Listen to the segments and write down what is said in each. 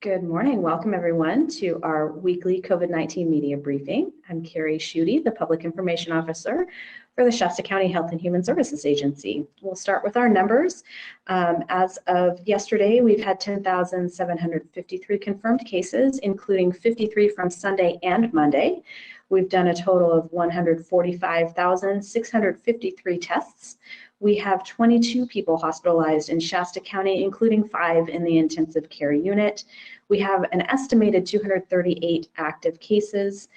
Good morning. Welcome everyone to our weekly COVID-19 media briefing. I'm Carrie Schutte, the Public Information Officer for the Shasta County Health and Human Services Agency. We'll start with our numbers. As of yesterday, we've had 10,753 confirmed cases, including 53 from Sunday and Monday. We've done a total of 145,653 tests. We have 22 people hospitalized in Shasta County, including 5 in the intensive care unit. We have an estimated 238 active cases,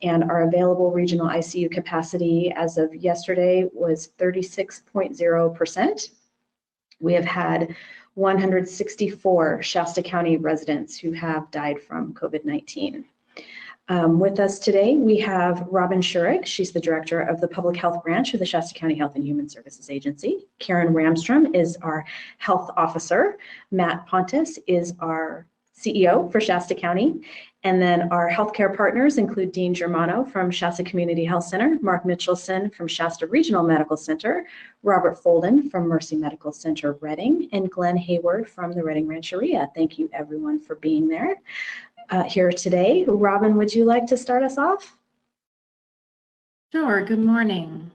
and our available regional ICU capacity as of yesterday was 36.0%. We have had 164 Shasta County residents who have died from COVID-19. With us today, we have Robin Schurig. She's the director of the Public Health Branch of the Shasta County Health and Human Services Agency. Karen Ramstrom is our health officer. Matt Pontus is our CEO for Shasta County. And then our healthcare partners include Dean Germano from Shasta Community Health Center, Mark Mitchelson from Shasta Regional Medical Center, Robert Folden from Mercy Medical Center Redding, and Glenn Hayward from the Redding Rancheria. Thank you everyone for being there. Here today. Robin, would you like to start us off? Sure. Good morning.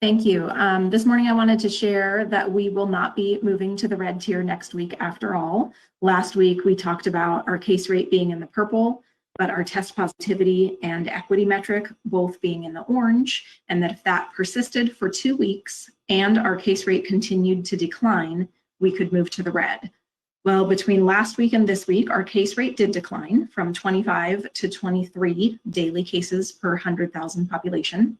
Thank you. This morning I wanted to share that we will not be moving to the red tier next week after all. Last week we talked about our case rate being in the purple, but our test positivity and equity metric both being in the orange, and that if that persisted for 2 weeks and our case rate continued to decline, we could move to the red. Well, between last week and this week, our case rate did decline from 25 to 23 daily cases per 100,000 population.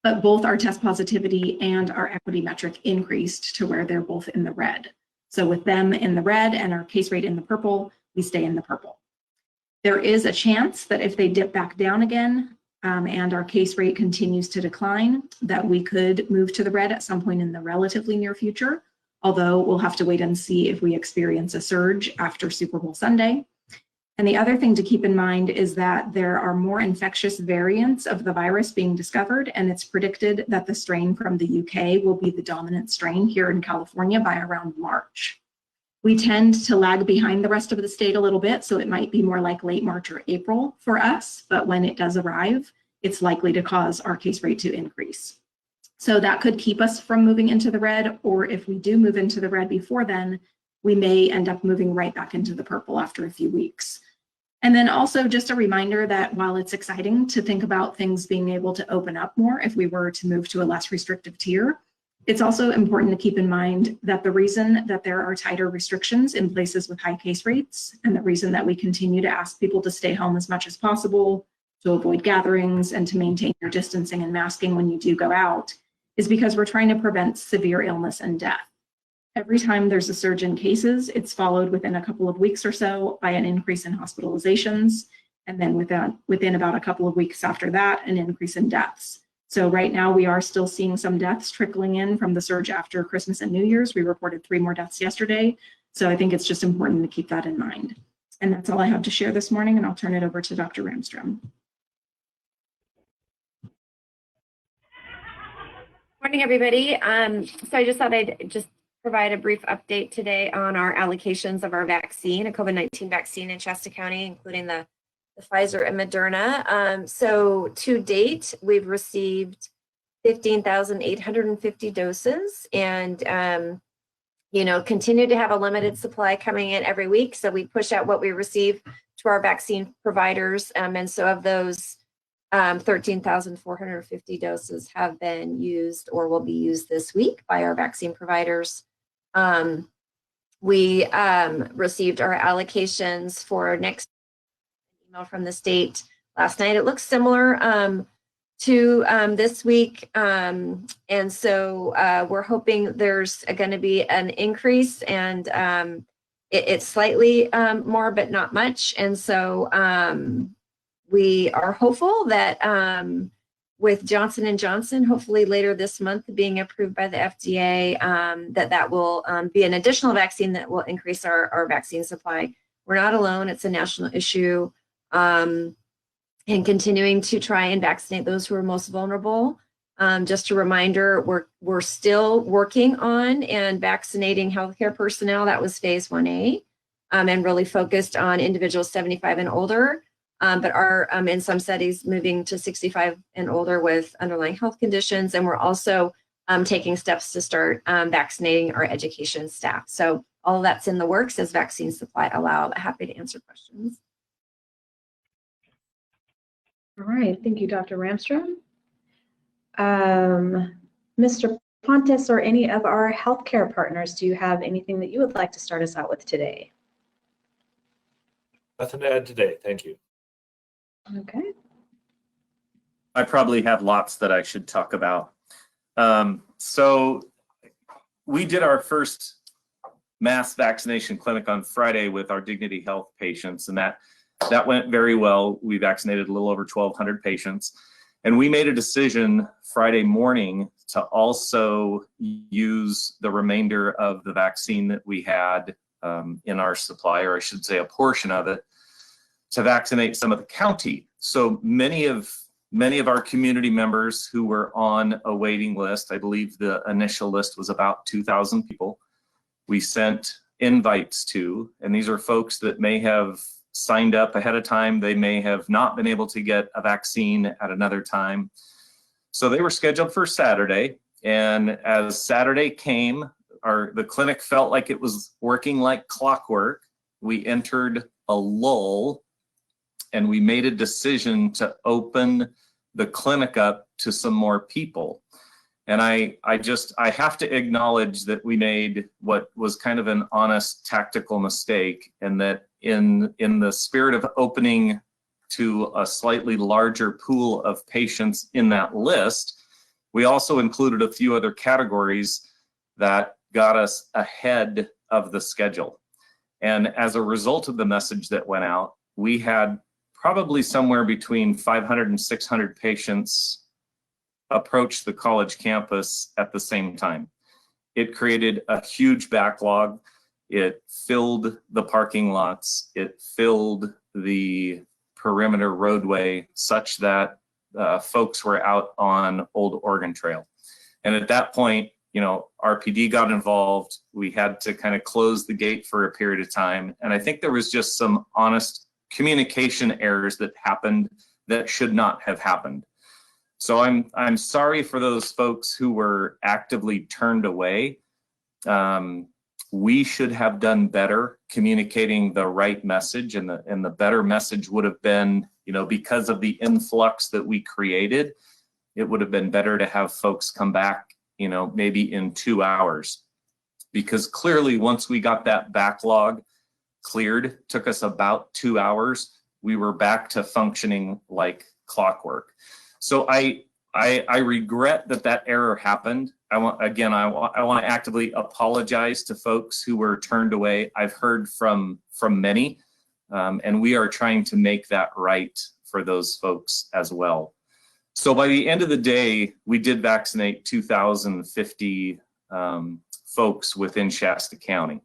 But both our test positivity and our equity metric increased to where they're both in the red. So with them in the red and our case rate in the purple, we stay in the purple. There is a chance that if they dip back down again and our case rate continues to decline, that we could move to the red at some point in the relatively near future. Although we'll have to wait and see if we experience a surge after Super Bowl Sunday. And the other thing to keep in mind is that there are more infectious variants of the virus being discovered, and it's predicted that the strain from the UK will be the dominant strain here in California by around March. We tend to lag behind the rest of the state a little bit, so it might be more like late March or April for us, but when it does arrive, it's likely to cause our case rate to increase. So that could keep us from moving into the red, or if we do move into the red before then, we may end up moving right back into the purple after a few weeks. And then also just a reminder that while it's exciting to think about things being able to open up more if we were to move to a less restrictive tier, it's also important to keep in mind that the reason that there are tighter restrictions in places with high case rates, and the reason that we continue to ask people to stay home as much as possible, to avoid gatherings, and to maintain your distancing and masking when you do go out, is because we're trying to prevent severe illness and death. Every time there's a surge in cases, it's followed within a couple of weeks or so by an increase in hospitalizations, and then within about a couple of weeks after that, an increase in deaths. So right now we are still seeing some deaths trickling in from the surge after Christmas and New Year's. We reported 3 more deaths yesterday. So I think it's just important to keep that in mind. And that's all I have to share this morning, and I'll turn it over to Dr. Ramstrom. Morning, everybody. So I just thought I'd just provide a brief update today on our allocations of our vaccine, a COVID-19 vaccine in Shasta County, including the Pfizer and Moderna. So to date, we've received 15,850 doses and, continue to have a limited supply coming in every week. So we push out what we receive to our vaccine providers. And so of those, 13,450 doses have been used or will be used this week by our vaccine providers. We received our allocations for next email from the state last night. It looks similar to this week. And so we're hoping there's going to be an increase, and it's slightly more, but not much. And so we are hopeful that with Johnson & Johnson, hopefully later this month being approved by the FDA, that will be an additional vaccine that will increase our vaccine supply. We're not alone. It's a national issue. And continuing to try and vaccinate those who are most vulnerable. Just a reminder, we're still working on and vaccinating healthcare personnel. That was phase 1A. and really focused on individuals 75 and older, but are in some studies moving to 65 and older with underlying health conditions. And we're also taking steps to start vaccinating our education staff. So all of that's in the works as vaccine supply allow. Happy to answer questions. All right, thank you, Dr. Ramstrom. Mr. Pontus or any of our healthcare partners, do you have anything that you would like to start us out with today? Nothing to add today. Thank you. Okay. I probably have lots that I should talk about. So we did our first mass vaccination clinic on Friday with our Dignity Health patients, and that went very well. We vaccinated a little over 1,200 patients, and we made a decision Friday morning to also use the remainder of the vaccine that we had in our supply, or I should say a portion of it, to vaccinate some of the county. So many of our community members who were on a waiting list, I believe the initial list was about 2,000 people, we sent invites to, and these are folks that may have signed up ahead of time. They may have not been able to get a vaccine at another time. So they were scheduled for Saturday, and as Saturday came, the clinic felt like it was working like clockwork. We entered a lull, and we made a decision to open the clinic up to some more people. And I have to acknowledge that we made what was kind of an honest tactical mistake, and that in the spirit of opening to a slightly larger pool of patients in that list, we also included a few other categories that got us ahead of the schedule. And as a result of the message that went out, we had probably somewhere between 500 and 600 patients approach the college campus at the same time. It created a huge backlog. It filled the parking lots. It filled the perimeter roadway such that folks were out on Old Oregon Trail. And at that point, RPD got involved. We had to kind of close the gate for a period of time. And I think there was just some honest communication errors that happened that should not have happened. So I'm sorry for those folks who were actively turned away. We should have done better communicating the right message, and the better message would have been, because of the influx that we created, it would have been better to have folks come back, maybe in 2 hours, because clearly once we got that backlog cleared, took us about 2 hours, we were back to functioning like clockwork. So I regret that error happened. I want to actively apologize to folks who were turned away. I've heard from many, and we are trying to make that right for those folks as well. So by the end of the day, we did vaccinate 2,050 folks within Shasta County.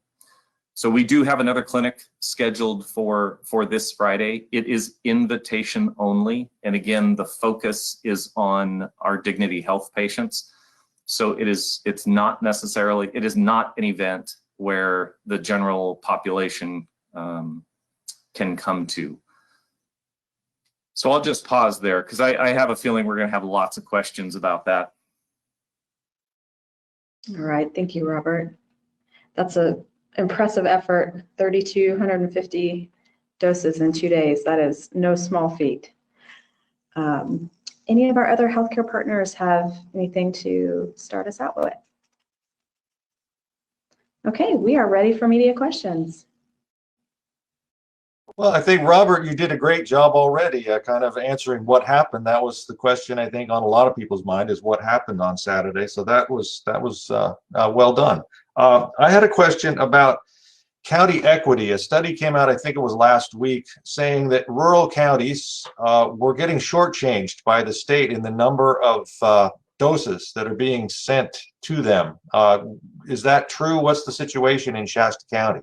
So we do have another clinic scheduled for this Friday. It is invitation only. And again, the focus is on our Dignity Health patients. So it is not an event where the general population can come to. So I'll just pause there because I have a feeling we're going to have lots of questions about that. All right, thank you, Robert. That's an impressive effort, 3,250 doses in 2 days. That is no small feat. Any of our other healthcare partners have anything to start us out with? Okay, we are ready for media questions. Well, I think, Robert, you did a great job already kind of answering what happened. That was the question, I think, on a lot of people's mind, is what happened on Saturday. So that was well done. I had a question about county equity. A study came out, I think it was last week, saying that rural counties were getting shortchanged by the state in the number of doses that are being sent to them. Is that true? What's the situation in Shasta County?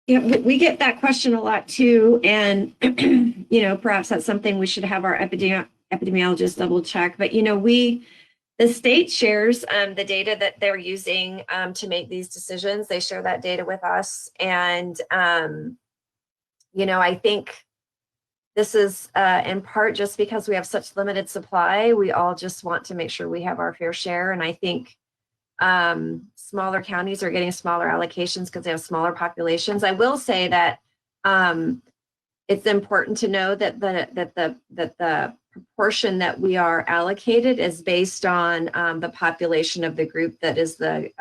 Yeah, we get that question a lot too, and perhaps that's something we should have our epidemiologist double check. But we The state shares the data that they're using to make these decisions. They share that data with us. And, you know, I think this is in part just because we have such limited supply. We all just want to make sure we have our fair share. And I think smaller counties are getting smaller allocations because they have smaller populations. I will say that it's important to know that the proportion that we are allocated is based on the population of the group that is the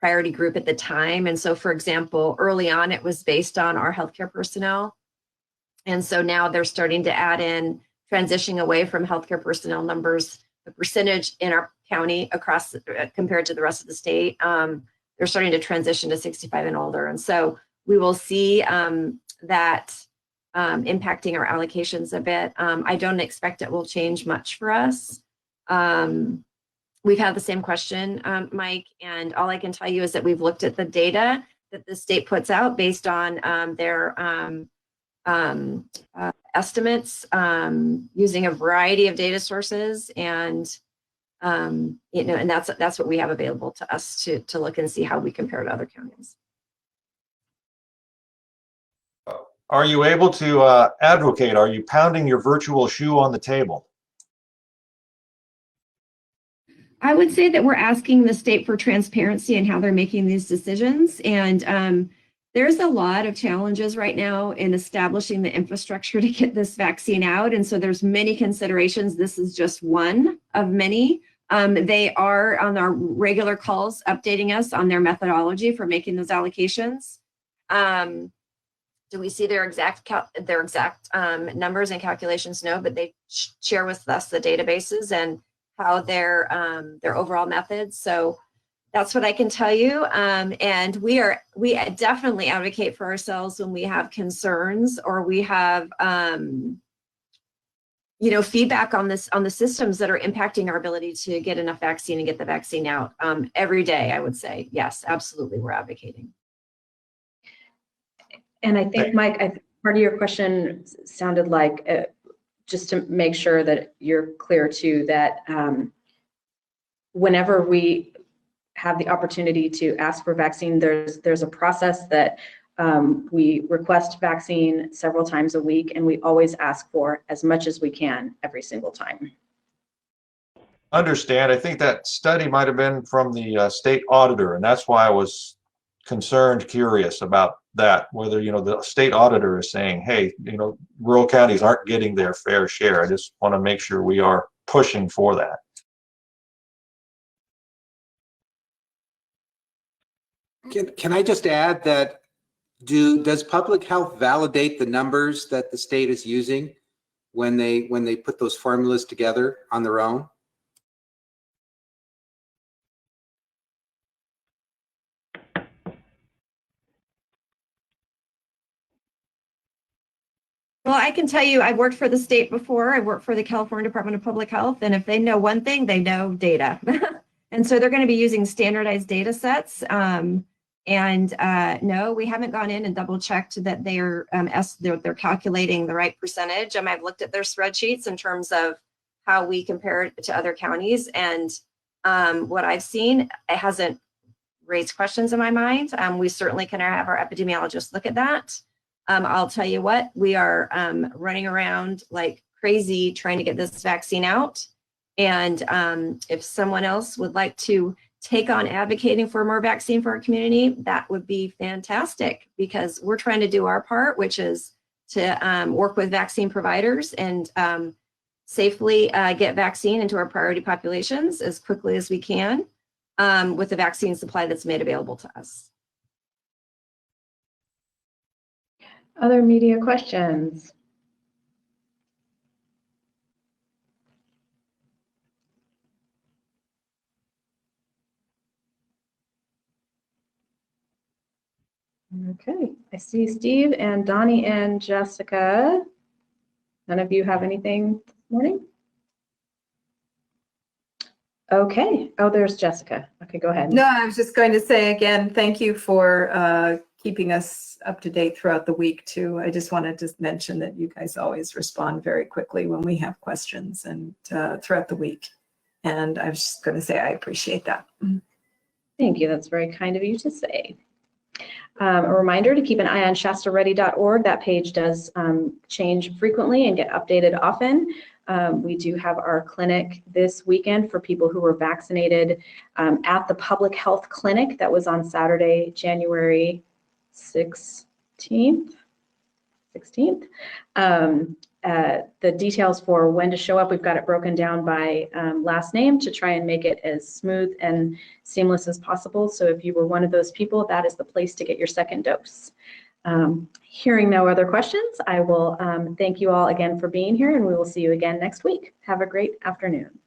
priority group at the time. And so, for example, early on, it was based on our healthcare personnel. And so now they're starting to add in transitioning away from healthcare personnel numbers, the percentage in our county across compared to the rest of the state. They're starting to transition to 65 and older. And so we will see that impacting our allocations a bit. I don't expect it will change much for us. We've had the same question, Mike, and all I can tell you is that we've looked at the data that the state puts out based on their estimates using a variety of data sources, and you know, and that's what we have available to us to look and see how we compare to other counties. Are you able to advocate? Are you pounding your virtual shoe on the table? I would say that we're asking the state for transparency in how they're making these decisions. And there's a lot of challenges right now in establishing the infrastructure to get this vaccine out. And so there's many considerations. This is just one of many. They are on our regular calls updating us on their methodology for making those allocations. Do we see their exact numbers and calculations? No, but they share with us the databases and how their overall methods. So that's what I can tell you. And we definitely advocate for ourselves when we have concerns or we have you know, feedback on the systems that are impacting our ability to get enough vaccine and get the vaccine out every day. I would say yes, absolutely, we're advocating. And I think, Mike, part of your question sounded like, just to make sure that you're clear too, that whenever we have the opportunity to ask for vaccine, there's a process that we request vaccine several times a week, and we always ask for as much as we can every single time. Understand. I think that study might have been from the state auditor, and that's why I was concerned, curious about that, whether, you know, the state auditor is saying, hey, you know, rural counties aren't getting their fair share. I just want to make sure we are pushing for that. Can I just add that does public health validate the numbers that the state is using when they put those formulas together on their own? Well, I can tell you, I've worked for the state before. I worked for the California Department of Public Health, and if they know one thing, they know data. And so they're going to be using standardized data sets. No, we haven't gone in and double checked that they're calculating the right percentage. I've looked at their spreadsheets in terms of how we compare it to other counties, and what I've seen, it hasn't raised questions in my mind. We certainly can have our epidemiologists look at that. I'll tell you what, we are running around like crazy trying to get this vaccine out. And if someone else would like to take on advocating for more vaccine for our community, that would be fantastic, because we're trying to do our part, which is to work with vaccine providers and safely get vaccine into our priority populations as quickly as we can with the vaccine supply that's made available to us. Other media questions? Okay, I see Steve and Donnie and Jessica. None of you have anything this morning? Okay, oh, there's Jessica. Okay, go ahead. No, I was just going to say again, thank you for keeping us up to date throughout the week too. I just wanted to mention that you guys always respond very quickly when we have questions and throughout the week. And I was just going to say I appreciate that. Thank you. That's very kind of you to say. A reminder to keep an eye on shastaready.org. That page does change frequently and get updated often. We do have our clinic this weekend for people who were vaccinated at the public health clinic that was on Saturday, January 16th. The details for when to show up, we've got it broken down by last name to try and make it as smooth and seamless as possible. So if you were one of those people, that is the place to get your second dose. Hearing no other questions, I will thank you all again for being here, and we will see you again next week. Have a great afternoon.